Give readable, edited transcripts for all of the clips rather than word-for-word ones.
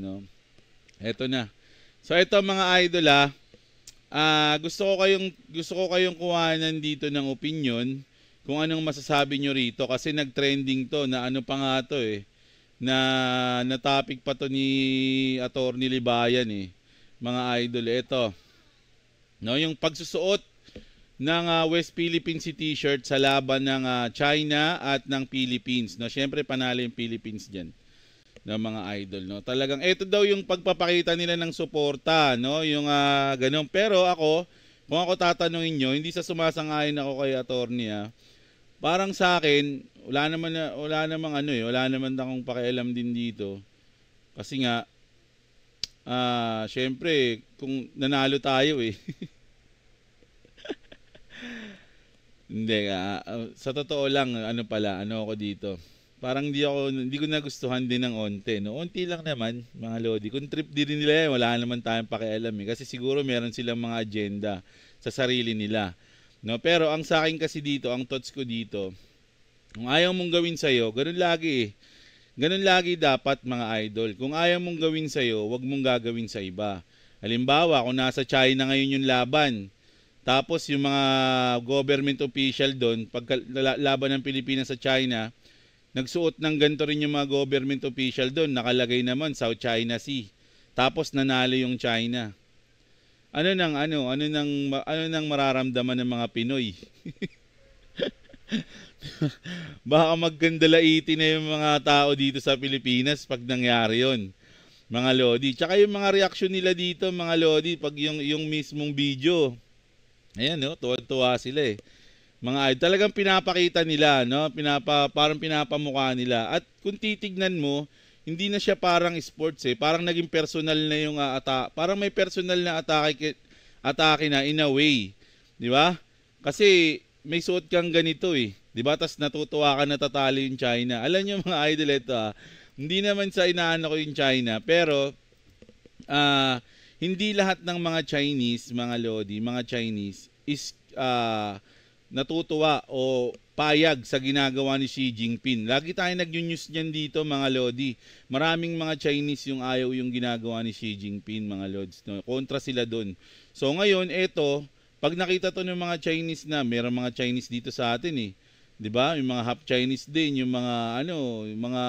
no? Eto na. So ito mga idol gusto ko kayong kuhanan dito ng opinion kung anong masasabi nyo rito kasi nag-trending to na ano pa nga to na topic pa to ni Attorney Libayan mga idol. Ito, no, yung pagsusuot ng West Philippine Sea t-shirt sa laban ng China at ng Philippines, no. Syempre panalo yung Philippines diyan, no, mga idol, no. Talagang ito daw yung pagpapakita nila ng suporta, no, yung ganun. Pero ako, kung ako tatanungin nyo, hindi sa sumasang-ayon ako kay Attorney parang sa akin, wala naman akong pakialam din dito. Kasi nga syempre kung nanalo tayo hindi sa totoo lang, ano ako dito. Parang hindi ko nagustuhan din ng onte, no. Onti lang naman, mga lodi. Kung trip din nila, wala naman tayong pakialam kasi siguro meron silang mga agenda sa sarili nila, no. Pero ang sa akin kasi dito, ang thoughts ko dito, kung ayaw mong gawin sa'yo, ganun lagi Ganun lagi dapat, mga idol. Kung ayaw mong gawin sa'yo, wag mong gagawin sa iba. Halimbawa, kung nasa China ngayon yung laban, tapos yung mga government official doon, pag laban ng Pilipinas sa China, nagsuot ng ganito rin yung mga government official doon, nakalagay naman South China Sea. Tapos nanalo yung China. Ano nang mararamdaman ng mga Pinoy? Baka maggandalaiti na yung mga tao dito sa Pilipinas pag nangyari yon, mga lodi. Tsaka yung mga reaksyon nila dito, mga lodi, pag yung mismong video, ayan, no, tuwa-tuwa sila mga idol. Talagang pinapakita nila, no, parang pinapamukha nila. At kung titignan mo, hindi na siya parang sports parang naging personal na yung parang may personal na atake na in a way, di ba? Kasi may suot kang ganito 'di ba? Tas natutuwa ka na tatalo yung China. Alam niyo mga idol, ito hindi naman sa inaano ko yung China, pero hindi lahat ng mga Chinese, mga lodi, mga Chinese is natutuwa o payag sa ginagawa ni Xi Jinping. Lagi tayo nag-news niyan dito, mga lodi. Maraming mga Chinese yung ayaw yung ginagawa ni Xi Jinping, mga lods, no? Kontra sila doon. So ngayon, eto, pag nakita to ng mga Chinese na, mayroong mga Chinese dito sa atin 'di ba? Yung mga half Chinese din, yung mga yung mga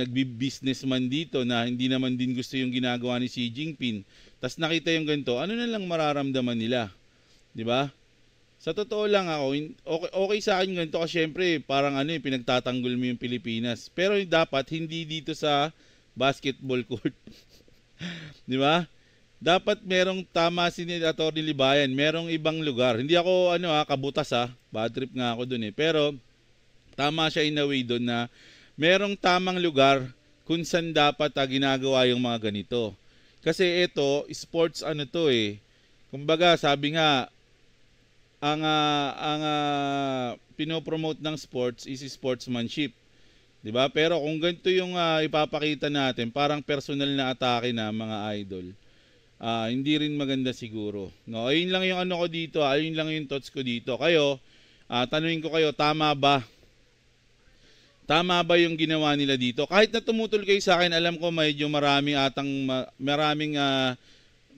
nagbi-businessman dito na hindi naman din gusto yung ginagawa ni Xi Jinping. Tapos nakita yung ganito, ano na lang mararamdaman nila, 'di ba? Sa totoo lang ako, okay sa akin ganito kasi syempre parang pinagtatanggol mo yung Pilipinas. Pero dapat hindi dito sa basketball court. 'Di ba? Dapat merong tama si Atty. Libayan, merong ibang lugar. Hindi ako kabutas bad trip nga ako dun Pero tama siya in a way doon na merong tamang lugar kung saan dapat ginagawa yung mga ganito. Kasi ito, sports to Kumbaga, sabi nga, ang pinopromote ng sports is sportsmanship. 'Di ba? Pero kung ganito yung ipapakita natin, parang personal na atake na, mga idol. Hindi rin maganda siguro. No, ayun lang yung ko dito, ayun lang yung thoughts ko dito. Kayo, tanungin ko kayo, tama ba? Tama ba yung ginawa nila dito? Kahit na tumutol kayo sa akin, alam ko medyo maraming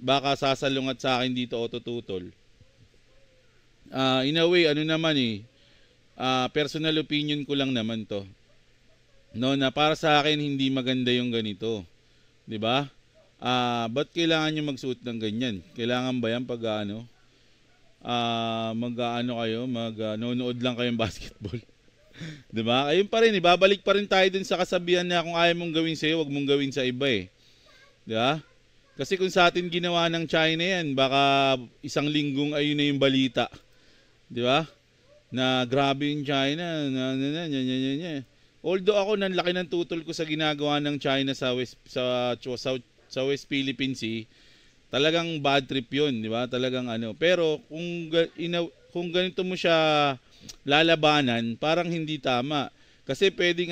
baka sasalungat sa akin dito o tututol. In a way, personal opinion ko lang naman to. No, na para sa akin hindi maganda yung ganito. 'Di ba? Ba't kailangan nyo magsuot ng ganyan? Kailangan ba yan pag nanonood lang kayong basketball? Diba? Ayun pa rin, babalik pa rin tayo dun sa kasabihan na kung ayaw mong gawin sa'yo, wag mong gawin sa iba Diba? Kasi kung sa atin ginawa ng China yan, baka isang linggong ayun na yung balita. Diba? Na grabe yung China, Although ako, nanlaki ng tutol ko sa ginagawa ng China sa West Philippine Sea, talagang bad trip 'yun, 'di ba? Talagang Pero kung ganito mo siya lalabanan, parang hindi tama. Kasi pwedeng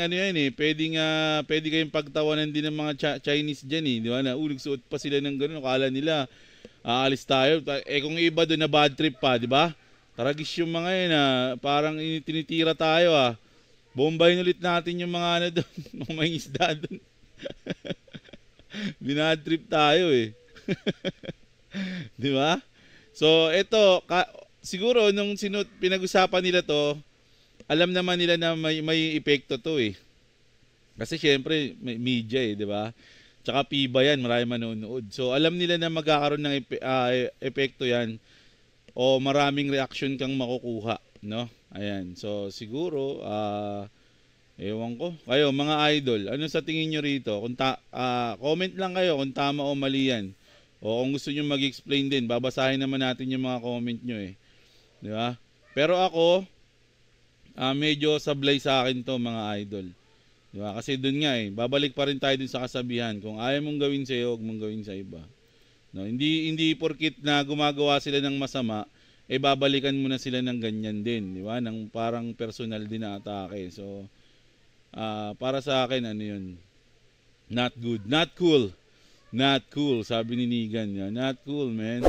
pwede kayong pagtawanan din ng mga Chinese diyan 'di ba? Na nagsuot pa sila ng ganoon, akala nila aalis tayo. Kung iba doon na bad trip pa, 'di ba? Taragis yung mga yun parang tinitira tayo Bombayin ulit natin yung mga doon, mga isda doon. Binad trip tayo eh. 'Di ba? So, siguro nung pinag-usapan nila to, alam naman nila na may epekto to eh. Kasi syempre, may media eh, 'di ba? Tsaka PIBA yan, marami manonood. So, alam nila na magkakaroon ng epekto yan o maraming reaction kang makukuha, no? Ayan. So, siguro, ewan ko. Kayo, mga idol, ano sa tingin nyo rito? Comment lang kayo kung tama o mali yan. O kung gusto nyo mag-explain din, babasahin naman natin yung mga comment nyo eh. Di ba? Pero ako, medyo sablay sa akin to mga idol. Di ba? Kasi dun nga eh, babalik pa rin tayo dun sa kasabihan. Kung ayaw mong gawin sa'yo, huwag mong gawin sa iba. No, hindi porkit na gumagawa sila ng masama, eh babalikan mo na sila ng ganyan din, di ba? Nang parang personal din na atake. So, para sa akin, ano yun? Not good. Not cool. Not cool, sabi ni Nigan. Not cool, man.